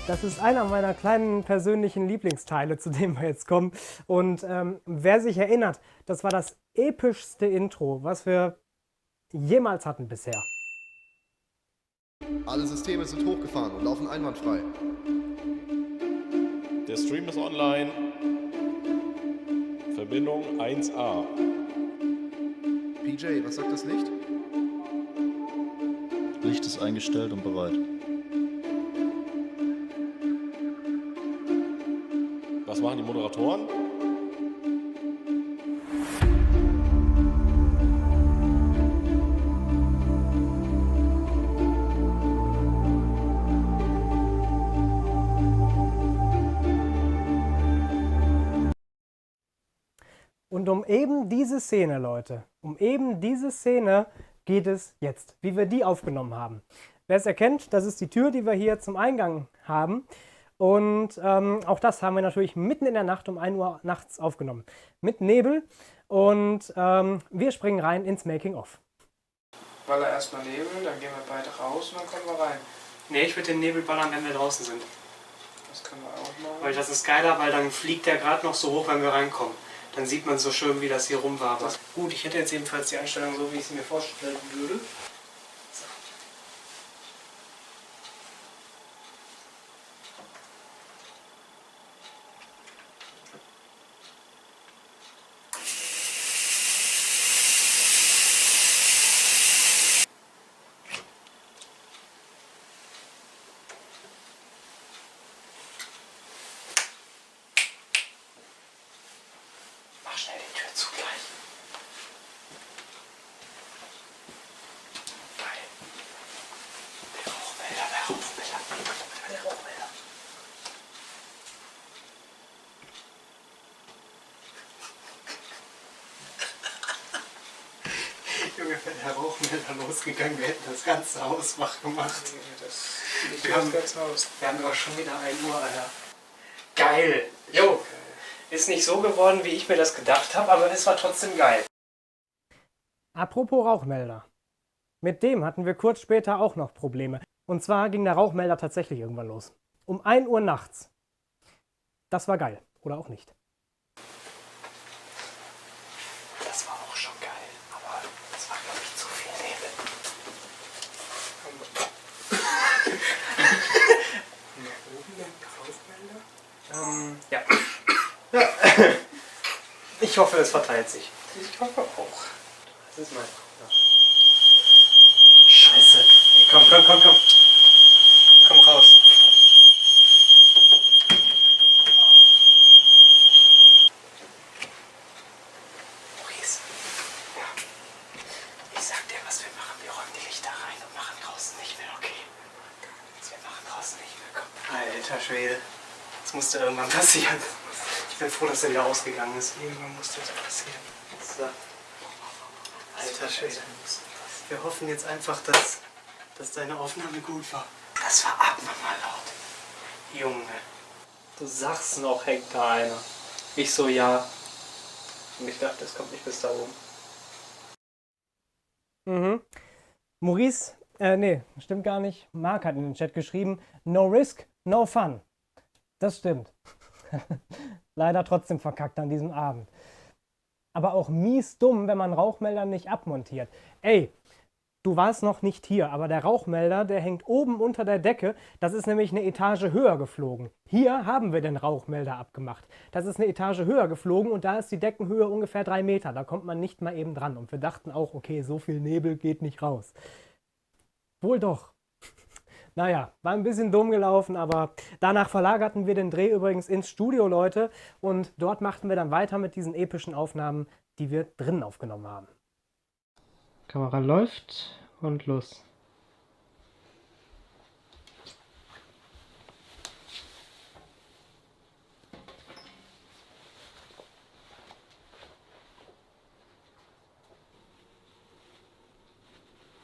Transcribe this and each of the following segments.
Das ist einer meiner kleinen persönlichen Lieblingsteile, zu dem wir jetzt kommen. Und wer sich erinnert, das war das epischste Intro, was wir jemals hatten bisher. Alle Systeme sind hochgefahren und laufen einwandfrei. Der Stream ist online. Verbindung 1A. PJ, was sagt das Licht? Licht ist eingestellt und bereit. Was machen die Moderatoren? Und um eben diese Szene, Leute, um eben diese Szene geht es jetzt, wie wir die aufgenommen haben. Wer es erkennt, das ist die Tür, die wir hier zum Eingang haben. Und auch das haben wir natürlich mitten in der Nacht um 1 Uhr nachts aufgenommen. Mit Nebel. Und wir springen rein ins Making-of. Baller erstmal Nebel, dann gehen wir beide raus und dann kommen wir rein. Nee, ich würde den Nebel ballern, wenn wir draußen sind. Das können wir auch machen. Weil das ist geiler, weil dann fliegt der gerade noch so hoch, wenn wir reinkommen. Dann sieht man so schön, wie das hier rumwabert. Gut, ich hätte jetzt jedenfalls die Einstellung so, wie ich sie mir vorstellen würde. So. Mach schnell die Tür zu gleich. Geil. Der Rauchmelder, der Rauchmelder. Der Rauchmelder. Junge, wenn der Rauchmelder losgegangen wäre, hätten das ganze Haus wach gemacht. Das Wir haben ganz aus. Wir haben doch schon wieder 1 Uhr, Alter. Geil. Jo. Ist nicht so geworden, wie ich mir das gedacht habe, aber es war trotzdem geil. Apropos Rauchmelder. Mit dem hatten wir kurz später auch noch Probleme. Und zwar ging der Rauchmelder tatsächlich irgendwann los. Um 1 Uhr nachts. Das war geil. Oder auch nicht. Das war auch schon geil, aber es war, glaube ich, zu viel Nebel. Nach oben den Rauchmelder? Ja. Ich hoffe, es verteilt sich. Ich hoffe auch. Das ist mein Bruder. Scheiße. Hey, komm. Komm raus. Maurice. Ja. Ich sag dir, was wir machen. Wir räumen die Lichter rein und machen draußen nicht mehr, okay? Wir machen draußen nicht mehr, komm. Alter Schwede. Das musste irgendwann passieren. Ich bin froh, dass er wieder ausgegangen ist. Irgendwann muss das passieren. So. Alter Schwede. Wir hoffen jetzt einfach, dass deine Aufnahme gut war. Das war abnormal laut. Junge. Du sagst noch, hängt da einer. Ich so, ja. Und ich dachte, es kommt nicht bis da oben. Mhm. Maurice, nee, stimmt gar nicht. Marc hat in den Chat geschrieben, no risk, no fun. Das stimmt. Leider trotzdem verkackt an diesem Abend. Aber auch mies dumm, wenn man Rauchmelder nicht abmontiert. Ey, du warst noch nicht hier, aber der Rauchmelder, der hängt oben unter der Decke. Das ist nämlich eine Etage höher geflogen. Hier haben wir den Rauchmelder abgemacht. Das ist eine Etage höher geflogen und da ist die Deckenhöhe ungefähr 3 Meter. Da kommt man nicht mal eben dran. Und wir dachten auch, okay, so viel Nebel geht nicht raus. Wohl doch. Naja, war ein bisschen dumm gelaufen, aber danach verlagerten wir den Dreh übrigens ins Studio, Leute. Und dort machten wir dann weiter mit diesen epischen Aufnahmen, die wir drinnen aufgenommen haben. Kamera läuft und los.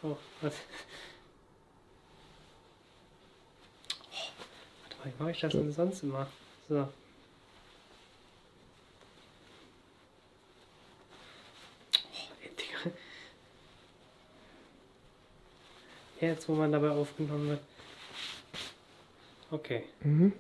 Oh, was? Wie mache ich das denn sonst immer? So. Digga. Jetzt, wo man dabei aufgenommen wird. Okay. Mhm.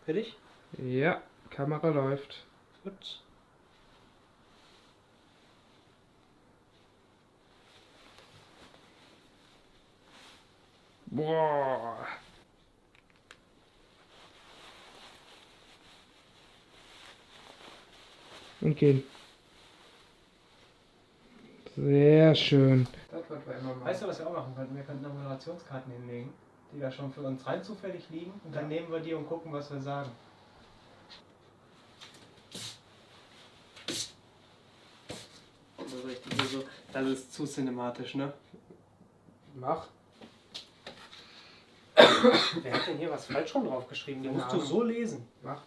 Fertig? Ja, Kamera läuft. Gut. Boah. Und gehen. Sehr schön. Das wird wir immer machen. Weißt du, was wir auch machen könnten? Wir könnten da Moderationskarten hinlegen, die da schon für uns rein zufällig liegen. Und dann nehmen wir die und gucken, was wir sagen. Also, das ist zu cinematisch, ne? Mach. Wer hat denn hier was falsch rum draufgeschrieben? Den Keine musst du Ahnung. so lesen. Mach.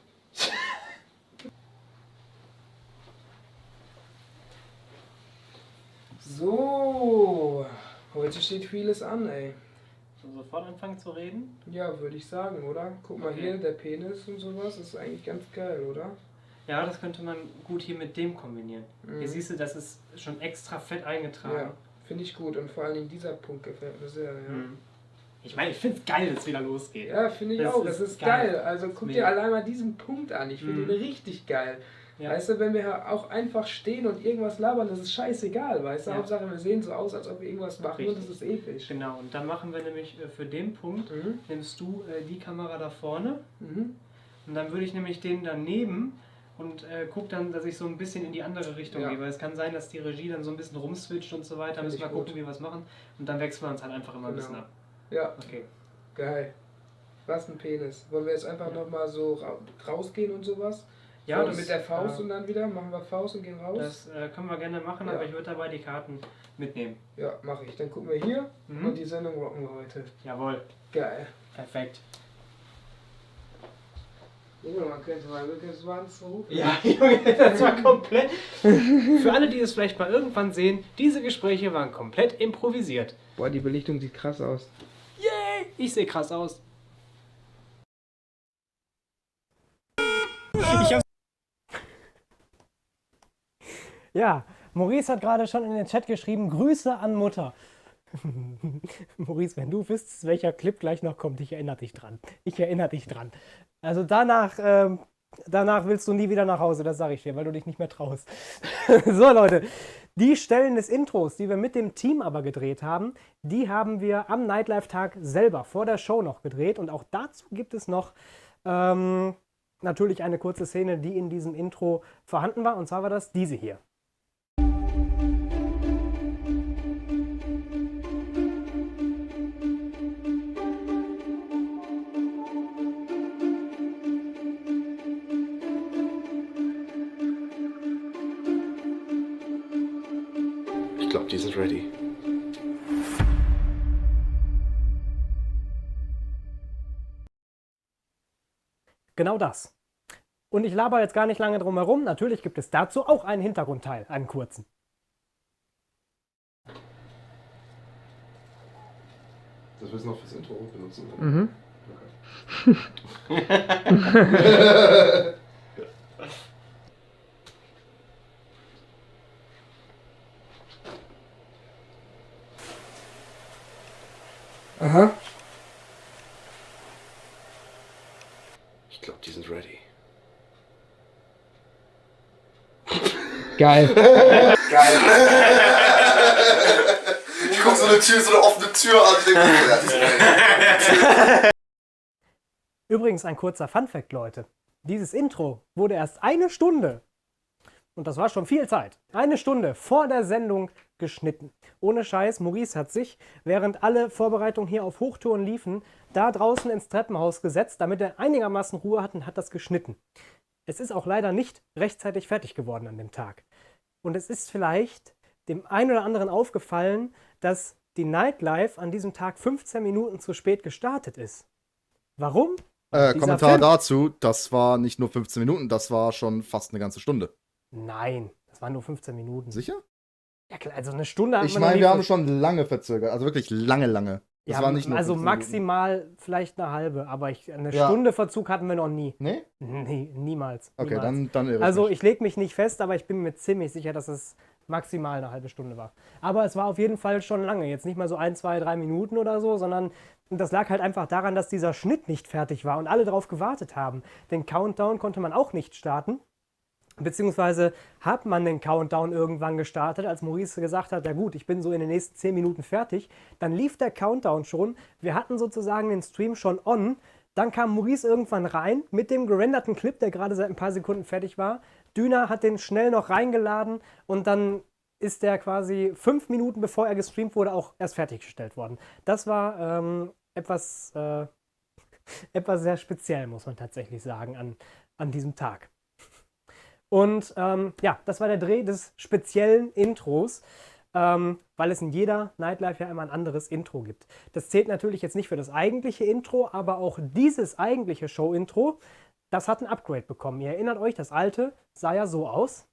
So. Heute steht vieles an, ey. So, sofort anfangen zu reden? Ja, würde ich sagen, oder? Guck mal Okay. hier, der Penis und sowas ist eigentlich ganz geil, oder? Ja, das könnte man gut hier mit dem kombinieren. Mhm. Hier siehst du, das ist schon extra fett eingetragen. Ja, finde ich gut. Und vor allen Dingen dieser Punkt gefällt mir sehr, ja. Mhm. Ich meine, ich finde es geil, dass es wieder losgeht. Ja, finde ich Das auch. ist Das ist geil. geil. Also guck Mega. dir allein mal diesen Punkt an. Ich finde Mhm. ihn richtig geil. Ja. Weißt du, wenn wir auch einfach stehen und irgendwas labern, das ist scheißegal, weißt du? Ja. Hauptsache, wir sehen so aus, als ob wir irgendwas machen und Richtig. das ist episch. Genau, und dann machen wir nämlich für den Punkt, Mhm. nimmst du die Kamera da vorne Mhm. und dann würde ich nämlich den daneben und guck dann, dass ich so ein bisschen in die andere Richtung Ja. gehe, weil es kann sein, dass die Regie dann so ein bisschen rumswitcht und so weiter, Find müssen ich wir gut. gucken, wie wir es machen und dann wechseln wir uns halt einfach immer ein Genau. bisschen ab. Ja, Okay. geil. Was ein Penis. Wollen wir jetzt einfach nochmal so rausgehen und sowas? Ja, So, das, mit der Faust äh, und dann wieder? Machen wir Faust und gehen raus? Das können wir gerne machen, Ja. aber ich würde dabei die Karten mitnehmen. Ja, mache ich. Dann gucken wir hier Mhm. und die Sendung rocken wir heute. Jawohl, Geil. perfekt. Junge, man könnte mal wirklich so anrufen. Ja, Junge, das war komplett. Für alle, die es vielleicht mal irgendwann sehen, diese Gespräche waren komplett improvisiert. Boah, die Belichtung sieht krass aus. Yay! Ich sehe krass aus. Ich hab's. Ja, Maurice hat gerade schon in den Chat geschrieben, Grüße an Mutter. Maurice, wenn du wüsstest, welcher Clip gleich noch kommt, ich erinnere dich dran. Ich erinnere dich dran. Also danach willst du nie wieder nach Hause, das sage ich dir, weil du dich nicht mehr traust. So Leute, die Stellen des Intros, die wir mit dem Team aber gedreht haben, die haben wir am Nightlife-Tag selber vor der Show noch gedreht. Und auch dazu gibt es noch natürlich eine kurze Szene, die in diesem Intro vorhanden war. Und zwar war das diese hier. Ich glaube, die sind ready. Genau das. Und ich laber jetzt gar nicht lange drum herum. Natürlich gibt es dazu auch einen Hintergrundteil, einen kurzen. Das willst du noch fürs Intro benutzen? Mhm. Aha. Ich glaube, die sind ready. Geil. Ich guck so eine offene Tür an und denke, ja, die sind ready. Übrigens ein kurzer Funfact, Leute. Dieses Intro wurde erst eine Stunde, und das war schon viel Zeit, eine Stunde vor der Sendung geschnitten. Ohne Scheiß, Maurice hat sich, während alle Vorbereitungen hier auf Hochtouren liefen, da draußen ins Treppenhaus gesetzt, damit er einigermaßen Ruhe hat und hat das geschnitten. Es ist auch leider nicht rechtzeitig fertig geworden an dem Tag. Und es ist vielleicht dem einen oder anderen aufgefallen, dass die Nightlife an diesem Tag 15 Minuten zu spät gestartet ist. Warum? Dieser Kommentar Film- dazu, das war nicht nur 15 Minuten, das war schon fast eine ganze Stunde. Nein, das waren nur 15 Minuten. Sicher? Ja klar, also eine Stunde hat Ich man noch meine, nie wir haben ver- schon lange verzögert, also wirklich lange. Das ja, war nicht nur also 15 Minuten. maximal vielleicht eine halbe, aber eine Ja. Stunde Verzug hatten wir noch nie. Nee? Nee, niemals. Okay, niemals. dann irre ich Also mich. ich lege mich nicht fest, aber ich bin mir ziemlich sicher, dass es maximal eine halbe Stunde war. Aber es war auf jeden Fall schon lange. Jetzt nicht mal so 1, 2, 3 Minuten oder so, sondern das lag halt einfach daran, dass dieser Schnitt nicht fertig war und alle darauf gewartet haben. Den Countdown konnte man auch nicht starten. Beziehungsweise hat man den Countdown irgendwann gestartet, als Maurice gesagt hat, ja gut, ich bin so in den nächsten 10 Minuten fertig. Dann lief der Countdown schon. Wir hatten sozusagen den Stream schon on. Dann kam Maurice irgendwann rein mit dem gerenderten Clip, der gerade seit ein paar Sekunden fertig war. Düner hat den schnell noch reingeladen und dann ist der quasi 5 Minuten bevor er gestreamt wurde auch erst fertiggestellt worden. Das war etwas sehr speziell, muss man tatsächlich sagen, an diesem Tag. Und ja, das war der Dreh des speziellen Intros, weil es in jeder Nightlife ja immer ein anderes Intro gibt. Das zählt natürlich jetzt nicht für das eigentliche Intro, aber auch dieses eigentliche Show-Intro, das hat ein Upgrade bekommen. Ihr erinnert euch, das alte sah ja so aus.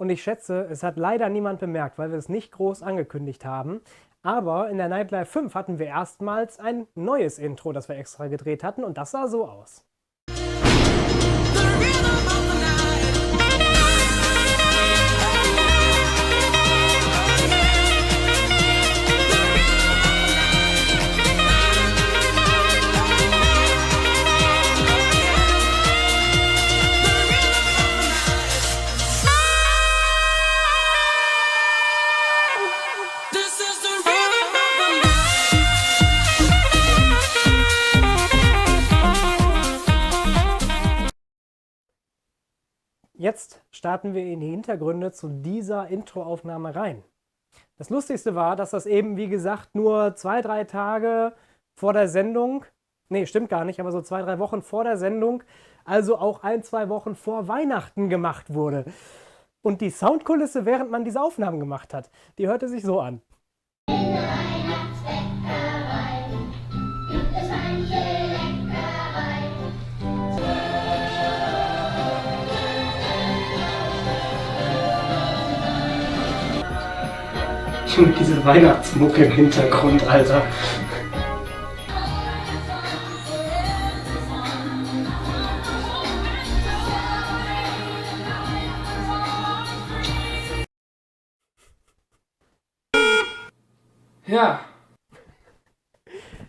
Und ich schätze, es hat leider niemand bemerkt, weil wir es nicht groß angekündigt haben. Aber in der Nightlife 5 hatten wir erstmals ein neues Intro, das wir extra gedreht hatten. Und das sah so aus. Jetzt starten wir in die Hintergründe zu dieser Introaufnahme rein. Das Lustigste war, dass das eben, wie gesagt, nur 2, 3 Tage vor der Sendung, nee, stimmt gar nicht, aber so 2, 3 Wochen vor der Sendung, also auch 1, 2 Wochen vor Weihnachten gemacht wurde. Und die Soundkulisse, während man diese Aufnahmen gemacht hat, die hörte sich so an. Und diese Weihnachtsmucke im Hintergrund, Alter. Ja.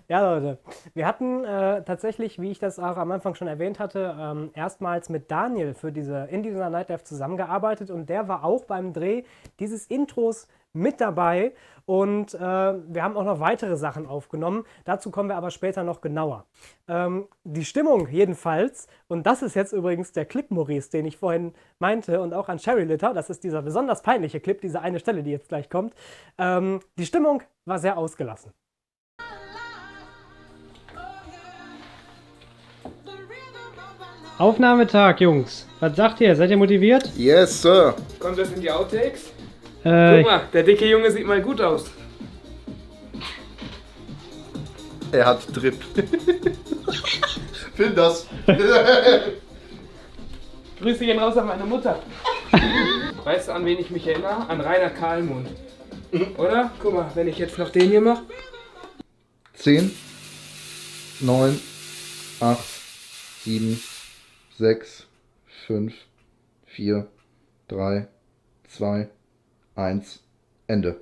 Ja, Leute, wir hatten tatsächlich, wie ich das auch am Anfang schon erwähnt hatte, erstmals mit Daniel in dieser Nightlife zusammengearbeitet und der war auch beim Dreh dieses Intros mit dabei und wir haben auch noch weitere Sachen aufgenommen. Dazu kommen wir aber später noch genauer. Die Stimmung jedenfalls, und das ist jetzt übrigens der Clip Maurice, den ich vorhin meinte und auch an Cherry Litter, das ist dieser besonders peinliche Clip, diese eine Stelle, die jetzt gleich kommt. Die Stimmung war sehr ausgelassen. Aufnahmetag, Jungs. Was sagt ihr? Seid ihr motiviert? Yes, Sir. Kommt das in die Outtakes? Guck mal, der dicke Junge sieht mal gut aus. Er hat Drip. Film das. Grüße gehen raus an meine Mutter. Weißt du, an wen ich mich erinnere? An Rainer Kalmund. Oder? Guck mal, wenn ich jetzt noch den hier mache. 10, 9, 8, 7, 6, 5, 4, 3, 2, 1, Ende.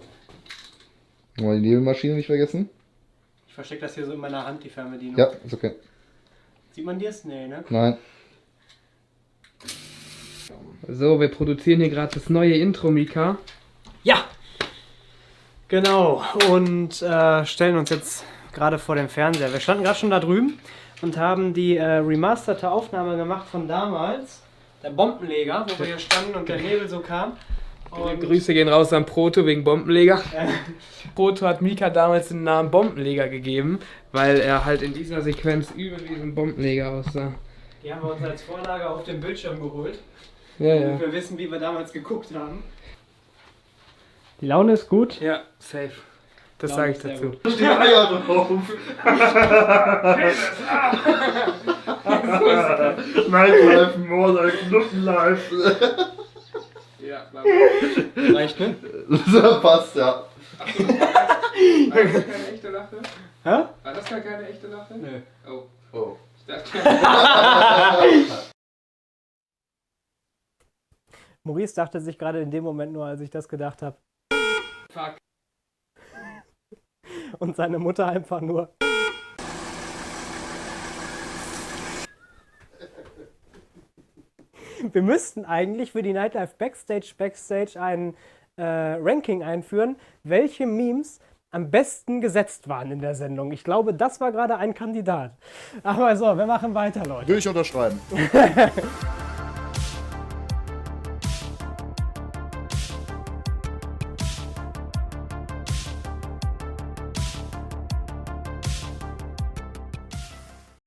Mal die Nebelmaschine nicht vergessen. Ich verstecke das hier so in meiner Hand, die Fernbedienung. Ja, ist okay. Sieht man dir es? Nee, ne? Nein. So, wir produzieren hier gerade das neue Intro, Mika. Ja! Genau, und stellen uns jetzt gerade vor dem Fernseher. Wir standen gerade schon da drüben und haben die remasterte Aufnahme gemacht von damals. Der Bombenleger, wo wir hier standen und der Nebel so kam. Und Grüße gehen raus an Proto wegen Bombenleger. Proto hat Mika damals den Namen Bombenleger gegeben, weil er halt in dieser Sequenz übel wie ein Bombenleger aussah. die haben wir uns als Vorlage auf dem Bildschirm geholt. Ja, ja. Damit wir wissen, wie wir damals geguckt haben. Die Laune ist gut. Ja, safe. Das sage ich dazu. Die Eier drauf. Nightlife, more like Knuppenlife. Ja, klar. Reicht, ne? Das passt, ja. War das keine echte Lache? Hä? War das gar keine echte Lache? Nö. Oh. Oh. Ich dachte, Maurice dachte sich gerade in dem Moment nur, als ich das gedacht habe. fuck. Und seine Mutter einfach nur. Wir müssten eigentlich für die Nightlife Backstage ein Ranking einführen, welche Memes am besten gesetzt waren in der Sendung. Ich glaube, das war gerade ein Kandidat. Aber so, wir machen weiter, Leute. Würde ich unterschreiben.